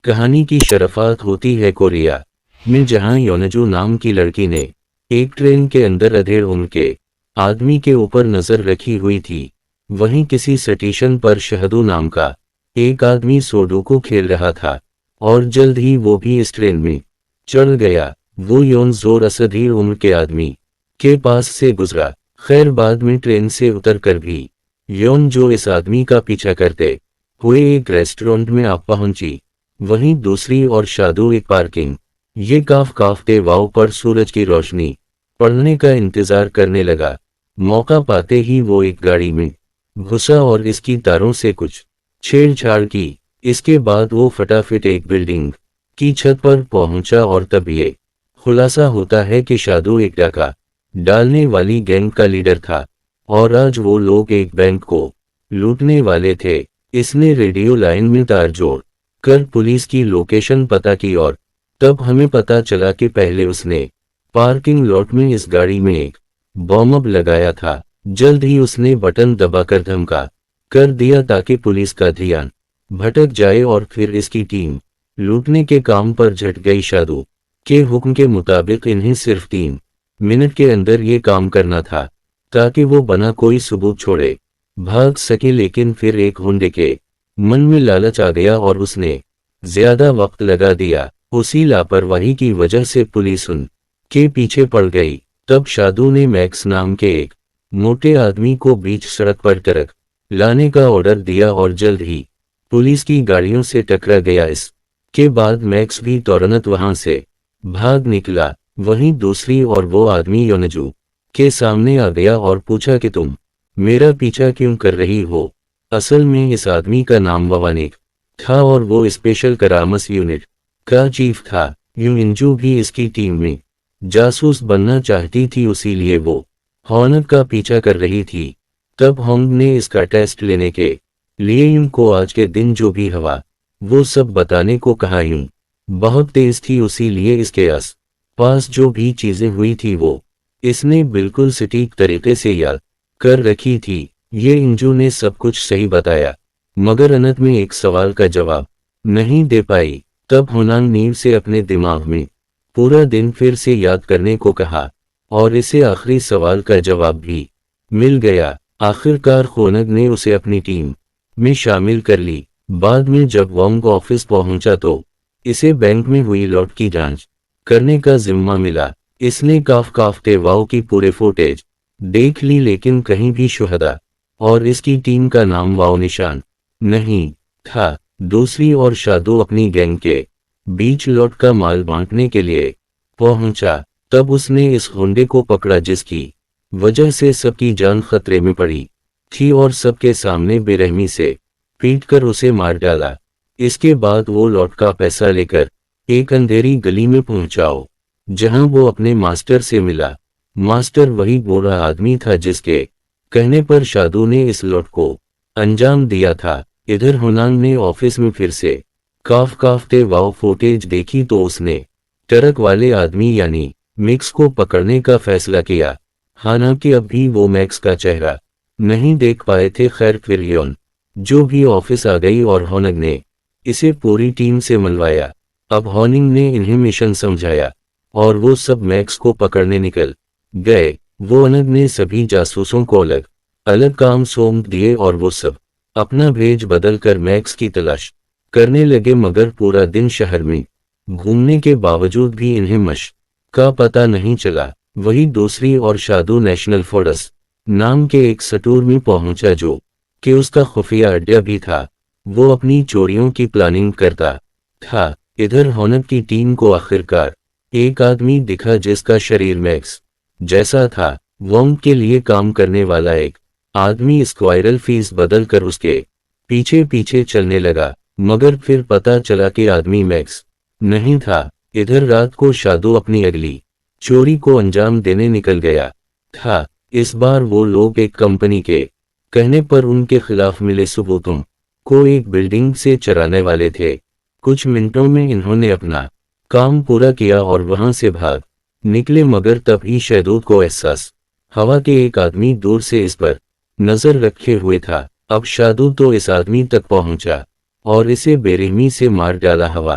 कहानी की शरफ़ात होती है कोरिया में, जहां योनजू नाम की लड़की ने एक ट्रेन के अंदर अधेड़ उम्र के आदमी के ऊपर नज़र रखी हुई थी। वहीं किसी स्टेशन पर शहदू नाम का एक आदमी सुडोकू खेल रहा था और जल्द ही वो भी इस ट्रेन में चढ़ गया। वो योन जोर अधेड़ उम्र के आदमी के पास से गुजरा। खैर बाद में ट्रेन से उतर कर भी योन जो इस आदमी का पीछा करते हुए एक रेस्टोरेंट में आप पहुंची। वहीं दूसरी ओर शादू एक पार्किंग ये काफते वाव पर सूरज की रोशनी पड़ने का इंतजार करने लगा। मौका पाते ही वो एक गाड़ी में घुसा और इसकी तारों से कुछ छेड़छाड़ की। इसके बाद वो फटाफट एक बिल्डिंग की छत पर पहुंचा और तब ये खुलासा होता है कि शादू एक डाका डालने वाली गैंग का लीडर था और आज वो लोग एक बैंक को लूटने वाले थे। इसने रेडियो लाइन में तार जोड़ कर पुलिस की लोकेशन पता की और तब हमें पता चला कि पहले उसने पार्किंग लॉट में इस गाड़ी में एक बॉम्ब लगाया था। जल्द ही उसने बटन दबाकर धमका कर दिया ताकि पुलिस का ध्यान भटक जाए और फिर इसकी टीम लूटने के काम पर झट गई। शादू के हुक्म के मुताबिक इन्हें सिर्फ 3 मिनट के अंदर ये काम करना था ताकि वो बना कोई सबूत छोड़े भाग सके। लेकिन फिर एक गुंडे के मन में लालच आ गया और उसने ज्यादा वक्त लगा दिया। उसी लापरवाही की वजह से पुलिस उनके पीछे पड़ गई। तब शादू ने मैक्स नाम के एक मोटे आदमी को बीच सड़क पर ट्रक लाने का ऑर्डर दिया और जल्द ही पुलिस की गाड़ियों से टकरा गया। इसके बाद मैक्स भी तुरंत वहां से भाग निकला। वहीं दूसरी ओर वो आदमी योनजू के सामने आ गया और पूछा कि तुम मेरा पीछा क्यों कर रही हो। असल में इस आदमी का नाम ववानिक था और वो स्पेशल करामस यूनिट का चीफ था। यूनजू भी इसकी टीम में जासूस बनना चाहती थी, उसीलिए वो हॉन्ग का पीछा कर रही थी। तब हॉन्ग ने इसका टेस्ट लेने के लिए यूं को आज के दिन जो भी हवा वो सब बताने को कहा। यूं बहुत तेज थी, उसीलिए इसके आस पास जो भी चीजें हुई थी वो इसने बिल्कुल सटीक तरीके से याद कर रखी थी। ये इंजू ने सब कुछ सही बताया मगर अंत में एक सवाल का जवाब नहीं दे पाई। तब होनांग नींव से अपने दिमाग में पूरा दिन फिर से याद करने को कहा और इसे आखिरी सवाल का जवाब भी मिल गया। आखिरकार होनग ने उसे अपनी टीम में शामिल कर ली। बाद में जब वोंग ऑफिस पहुंचा तो इसे बैंक में हुई लूट की जांच करने का जिम्मा मिला। इसने काफते वाव की पूरे फुटेज देख ली, लेकिन कहीं भी शुहदा और इसकी टीम का नाम वाव निशान नहीं था। दूसरी ओर शादू अपनी गैंग के बीच लॉट का माल बांटने के लिए पहुंचा। तब उसने इस गुंडे को पकड़ा जिसकी वजह से सबकी जान खतरे में पड़ी थी और सबके सामने बेरहमी से पीटकर उसे मार डाला। इसके बाद वो लॉट का पैसा लेकर एक अंधेरी गली में पहुंचाओ जहां वो अपने मास्टर से मिला। मास्टर वही गोरा आदमी था जिसके कहने पर शादू ने इस लॉट को अंजाम दिया था। इधर होनांग ने ऑफिस में फिर से काफते वाव फुटेज देखी तो उसने ट्रक वाले आदमी यानी मिक्स को पकड़ने का फैसला किया। हालांकि अब भी वो मैक्स का चेहरा नहीं देख पाए थे। खैर फिर योन जो भी ऑफिस आ गई और होनंग ने इसे पूरी टीम से मिलवाया। अब होनिंग ने इन्हें मिशन समझाया और वो सब मैक्स को पकड़ने निकल गए। वो अनग ने सभी जासूसों को अलग अलग काम सौंप दिए और वो सब अपना भेज बदल कर मैक्स की तलाश करने लगे। मगर पूरा दिन शहर में घूमने के बावजूद भी इन्हें मश का पता नहीं चला। वही दूसरी ओर शादू नेशनल फोर्स नाम के एक स्टोर में पहुंचा जो कि उसका खुफिया अड्डा भी था। वो अपनी चोरियों की प्लानिंग करता था। इधर होनग की टीम को आखिरकार एक आदमी दिखा जिसका शरीर मैक्स जैसा था। वोंग के लिए काम करने वाला एक आदमी स्क्वायरल फीस बदल कर उसके पीछे पीछे चलने लगा, मगर फिर पता चला कि आदमी मैक्स नहीं था। इधर रात को शादू अपनी अगली चोरी को अंजाम देने निकल गया था। इस बार वो लोग एक कंपनी के कहने पर उनके खिलाफ मिले सबूतों को एक बिल्डिंग से चराने वाले थे। कुछ मिनटों में इन्होंने अपना काम पूरा किया और वहां से भाग निकले। मगर तभी शहदूत को एहसास हवा के एक आदमी दूर से इस पर नजर रखे हुए था। अब शादू तो इस आदमी तक पहुंचा और इसे बेरहमी से मार डाला हवा,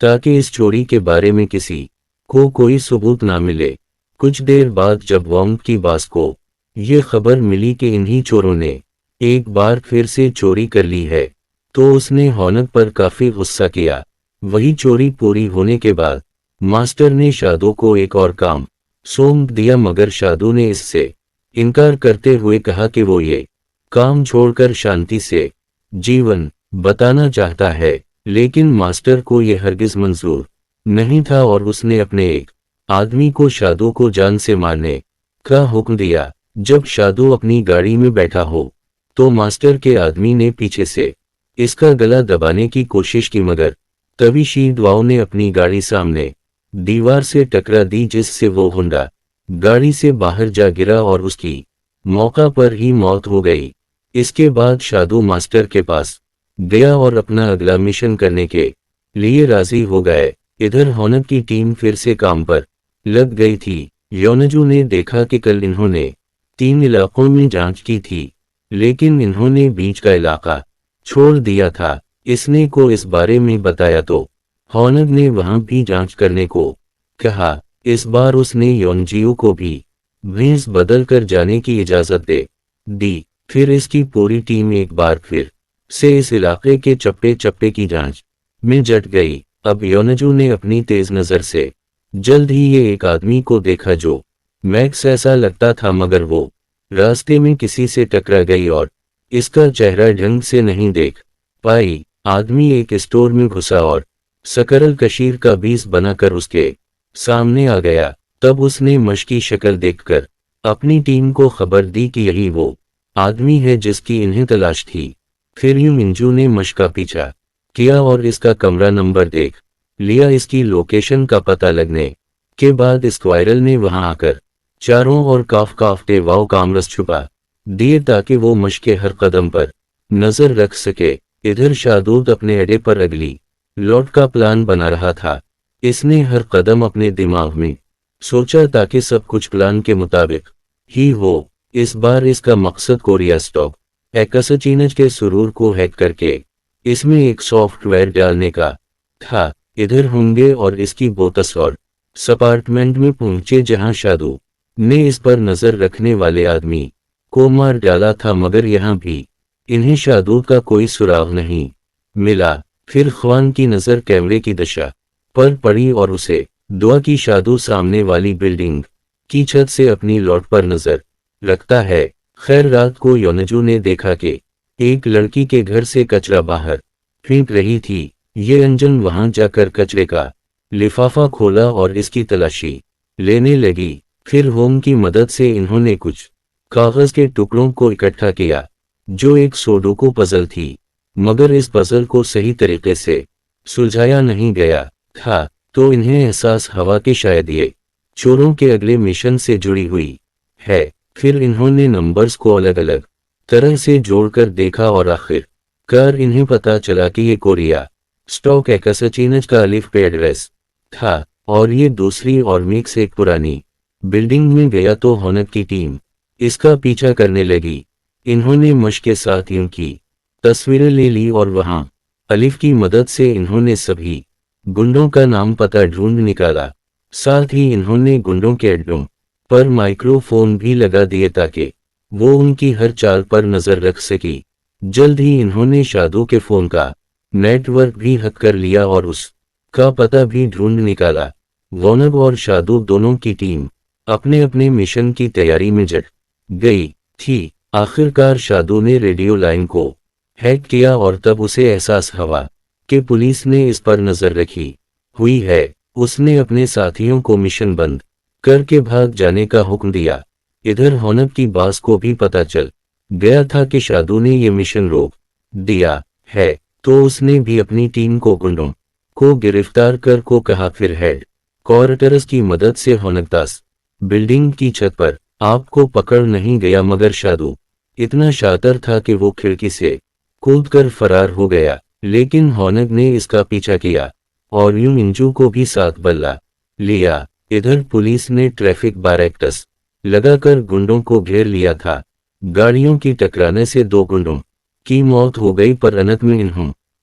ताकि इस चोरी के बारे में किसी को कोई सबूत ना मिले। कुछ देर बाद जब वोंग की बॉस को ये खबर मिली कि इन्हीं चोरों ने एक बार फिर से चोरी कर ली है, तो उसने होनक पर काफी गुस्सा किया। वही चोरी पूरी होने के बाद मास्टर ने शादू को एक और काम सौंप दिया, मगर शादू ने इससे इनकार करते हुए कहा कि वो ये काम छोड़कर शांति से जीवन बताना चाहता है। लेकिन मास्टर को यह हरगिज मंजूर नहीं था और उसने अपने एक आदमी को शादू को जान से मारने का हुक्म दिया। जब शादू अपनी गाड़ी में बैठा हो तो मास्टर के आदमी ने पीछे से इसका गला दबाने की कोशिश की, मगर तभी शीदवाओ ने अपनी गाड़ी सामने दीवार से टकरा दी, जिससे वो होंडा गाड़ी से बाहर जा गिरा और उसकी मौका पर ही मौत हो गई। इसके बाद शादू मास्टर के पास गया और अपना अगला मिशन करने के लिए राजी हो गए। इधर होनक की टीम फिर से काम पर लग गई थी। योनजू ने देखा कि कल इन्होंने 3 इलाकों में जांच की थी, लेकिन इन्होंने बीच का इलाका छोड़ दिया था। इसने को इस बारे में बताया तो होनक ने वहां भी जांच करने को कहा। इस बार उसने योनजियो को भी भेस बदल कर जाने की इजाजत दे दी। फिर इसकी पूरी टीम एक बार फिर से इस इलाके के चप्पे चप्पे की जांच में जुट गई। अब योनजू ने अपनी तेज नजर से जल्द ही ये एक आदमी को देखा जो मैक्स ऐसा लगता था, मगर वो रास्ते में किसी से टकरा गई और इसका चेहरा ढंग से नहीं देख पाई। आदमी एक स्टोर में घुसा और सकरल कशीर का बीस बनाकर उसके सामने आ गया। तब उसने मश की शक्ल देखकर अपनी टीम को खबर दी कि यही वो आदमी है जिसकी इन्हें तलाश थी। फिर यू मिंजू ने मश का पीछा किया और इसका कमरा नंबर देख लिया। इसकी लोकेशन का पता लगने के बाद स्क्वायरल ने वहां आकर चारों ओर काफते वाव कामरस छुपा दिए, ताकि वो मश के हर कदम पर नजर रख सके। इधर शादूद अपने अड्डे पर अगली लौट का प्लान बना रहा था। इसने हर कदम अपने दिमाग में सोचा ताकि सब कुछ प्लान के मुताबिक ही हो। इस बार इसका मकसद कोरिया स्टॉक एक्सचेंज के सुरूर को हैक करके इसमें एक सॉफ्टवेयर डालने का था। इधर होंगे और इसकी बोतस और अपार्टमेंट में पहुंचे, जहां शादू ने इस पर नजर रखने वाले आदमी को मार डाला था, मगर यहां भी इन्हें शादू का कोई सुराग नहीं मिला। फिर ख्वान की नजर कैमरे की दिशा पर पड़ी और उसे दुआ की शादू सामने वाली बिल्डिंग की छत से अपनी लौट पर नजर रखता है। खैर रात को योनजू ने देखा कि एक लड़की के घर से कचरा बाहर फेंक रही थी। ये अंजन वहां जाकर कचरे का लिफाफा खोला और इसकी तलाशी लेने लगी। फिर होम की मदद से इन्होंने कुछ कागज के टुकड़ों को इकट्ठा किया जो एक सोडोकू पजल थी, मगर इस पजल को सही तरीके से सुलझाया नहीं गया था। तो इन्हें एहसास हुआ कि शायद ये चोरों के अगले मिशन से जुड़ी हुई है। फिर इन्होंने नंबर्स को अलग अलग तरह से जोड़कर देखा और आखिरकार इन्हें पता चला कि ये कोरिया स्टॉक एक्सचेंज का अलिफ पे एड्रेस था। और ये दूसरी और मिक्स एक पुरानी बिल्डिंग में गया तो होनक की टीम इसका पीछा करने लगी। इन्होंने मश के साथ इनकी तस्वीरें ले ली और वहां अलिफ की मदद से इन्होंने सभी गुंडों का नाम पता ढूंढ निकाला। साथ ही इन्होंने गुंडों के अड्डों पर माइक्रोफोन भी लगा दिए ताकि वो उनकी हर चाल पर नजर रख सकी। जल्द ही इन्होंने शादू के फोन का नेटवर्क भी हैक कर लिया और उसका पता भी ढूंढ निकाला। वोनग और शादू दोनों की टीम अपने अपने मिशन की तैयारी में जुट गई थी। आखिरकार शादू ने रेडियो लाइन को हैक किया और तब उसे एहसास हुआ कि पुलिस ने इस पर नजर रखी हुई है। उसने अपने साथियों को मिशन बंद करके भाग जाने का हुक्म दिया। इधर होनक की बास को भी पता चल गया था कि शादू ने ये मिशन रोक दिया है, तो उसने भी अपनी टीम को गुंडों को गिरफ्तार कर को कहा। फिर हेड क्वार्टर्स की मदद से होनकदास बिल्डिंग की छत पर आपको पकड़ नहीं गया, मगर शादू इतना शातिर था कि वो खिड़की से कूदकर फरार हो गया। लेकिन होनक ने इसका पीछा किया और यू मिंजू को भी साथ बल्ला लिया। इधर पुलिस ने ट्रैफिक बैरिकेड्स लगाकर गुंडों को घेर लिया था। गाड़ियों की टकराने से 2 गुंडों की मौत हो गई, पर अनत में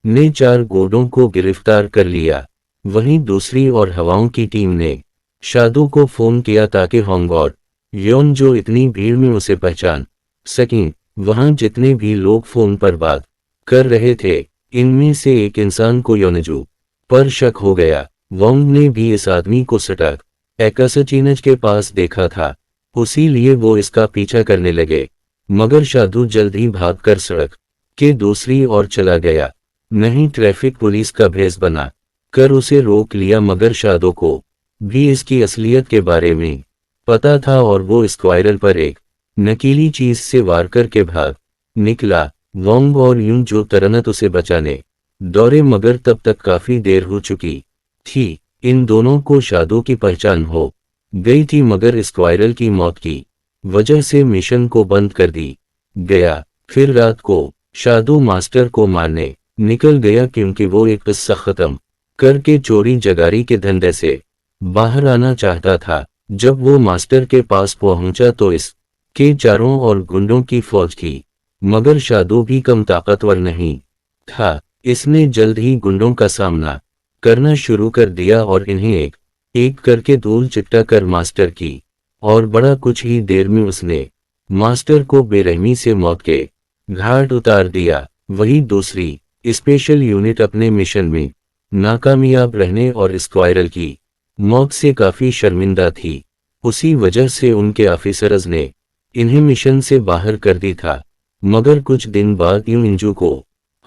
ने 4 गोडों को गिरफ्तार कर लिया। वहीं दूसरी और हवाओं की टीम ने शादू को फोन किया ताकि होंग और योन जो इतनी भीड़ में उसे पहचान सकें। वहां जितने भी लोग फोन पर बात कर रहे थे, इनमें से एक इंसान को योनजू पर शक हो गया। वोंग ने भी इस आदमी को सटक एकसचीनज के पास देखा था, उसी लिए वो इसका पीछा करने लगे। मगर शादू जल्द ही भागकर सड़क के दूसरी ओर चला गया। नहीं ट्रैफिक पुलिस का भेस बना कर उसे रोक लिया, मगर शादू को भी इसकी असलियत के बारे में पता था और वो स्क्वायरल पर एक नकीली चीज से वार करके भाग निकला। वोंग और यूं जो तरनत उसे बचाने दौड़े, मगर तब तक काफी देर हो चुकी थी। इन दोनों को शादू की पहचान हो गई थी, मगर स्क्वायरल की मौत की वजह से मिशन को बंद कर दी गया। फिर रात को शादू मास्टर को मारने निकल गया, क्योंकि वो एक किस्सा खत्म करके चोरी जगारी के धंधे से बाहर आना चाहता था। जब वो मास्टर के पास पहुंचा तो इसके चारों ओर गुंडों की फौज थी, मगर शादू भी कम ताकतवर नहीं था। इसने जल्द ही गुंडों का सामना करना शुरू कर दिया और इन्हें एक एक करके धूल चिट्टा कर मास्टर की और बड़ा कुछ ही देर में उसने मास्टर को बेरहमी से मौत के घाट उतार दिया। वही दूसरी स्पेशल यूनिट अपने मिशन में नाकामयाब रहने और स्क्वायरल की मौत से काफी शर्मिंदा थी। उसी वजह से उनके ऑफिसर्स ने इन्हें मिशन से बाहर कर दी था। मगर कुछ दिन बाद यूं इंजू को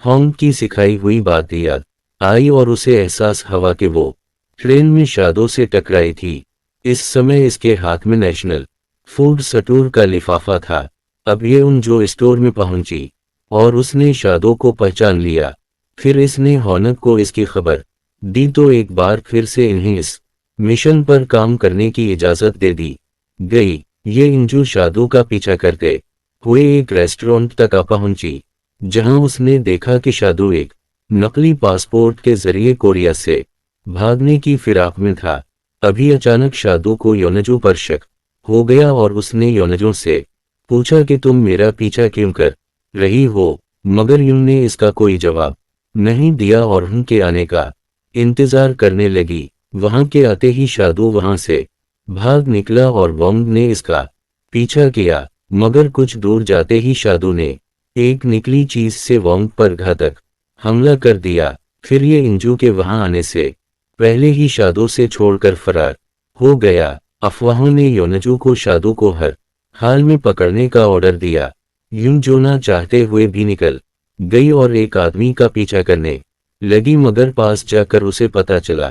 होंग की सिखाई हुई बात याद आई और उसे एहसास हुआ कि वो ट्रेन में शादू से टकराई थी। इस समय इसके हाथ में नेशनल फूड स्टोर का लिफाफा था। अब ये उन जो स्टोर में पहुंची और उसने शादू को पहचान लिया। फिर इसने हॉनक को इसकी खबर दी तो एक बार फिर से इन्हें इस मिशन पर काम करने की इजाजत दे दी गई। ये इंजू शादू का पीछा करते हुए एक रेस्टोरेंट तक आ पहुंची, जहां उसने देखा कि शादू एक नकली पासपोर्ट के जरिए कोरिया से भागने की फिराक में था। अभी अचानक शादू को योनजू पर शक हो गया और उसने योनजू से पूछा कि तुम मेरा पीछा क्यों कर रही हो, मगर यूं ने इसका कोई जवाब नहीं दिया और उनके आने का इंतजार करने लगी। वहां के आते ही शादू वहां से भाग निकला और वोंग ने इसका पीछा किया, मगर कुछ दूर जाते ही शादू ने एक निकली चीज से वोंग पर घातक हमला कर दिया। फिर ये इंजू के वहां आने से पहले ही शादू से छोड़कर फरार हो गया। अफवाहों ने योनजू को शादू को हर हाल में पकड़ने का ऑर्डर दिया। यूं जो ना चाहते हुए भी निकल गई और एक आदमी का पीछा करने लगी, मगर पास जाकर उसे पता चला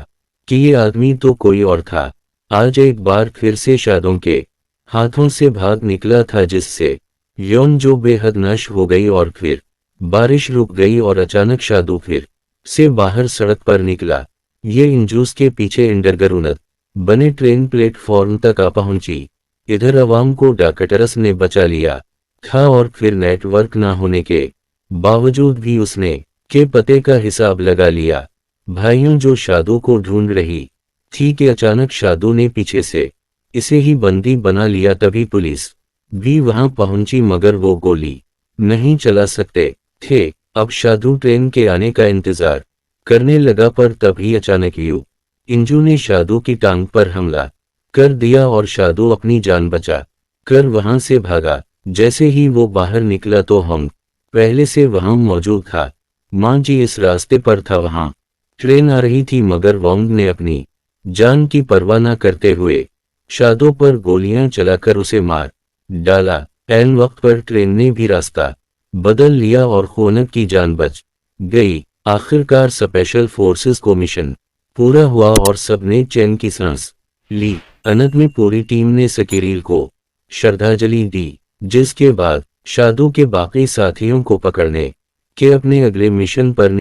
कि ये आदमी तो कोई और था। आज एक बार फिर से शादू के हाथों से भाग निकला था, जिससे योन जो बेहद नश हो गई और फिर बारिश रुक गई और अचानक शादू फिर से बाहर सड़क पर निकला। ये इंजूस के पीछे इंडरग्राउंड बने ट्रेन प्लेटफॉर्म तक आ पहुंची। इधर अवाम को डॉक्टर्स ने बचा लिया था और फिर नेटवर्क ना होने के बावजूद भी उसने के पते का हिसाब लगा लिया। भाइयों जो शादू को ढूंढ रही थी कि अचानक शादू ने पीछे से इसे ही बंदी बना लिया। तभी पुलिस भी वहां पहुंची, मगर वो गोली नहीं चला सकते थे। अब शादू ट्रेन के आने का इंतजार करने लगा, पर तभी अचानक इंजू ने शादू की टांग पर हमला कर दिया और शादू अपनी जान बचा कर वहां से भागा। जैसे ही वो बाहर निकला तो होंग पहले से वहां मौजूद था। मां जी इस रास्ते पर था, वहां ट्रेन आ रही थी, मगर वोंग ने अपनी जान की परवाह न करते हुए शादू पर गोलियां चलाकर उसे मार डाला। ऐन वक्त पर ट्रेन ने भी रास्ता बदल लिया और होनक की जान बच गई। आखिरकार स्पेशल फोर्सेस को मिशन पूरा हुआ और सबने चैन की सांस ली। अंत में पूरी टीम ने सकीरील को श्रद्धांजलि दी, जिसके बाद शादू के बाकी साथियों को पकड़ने के अपने अगले मिशन पर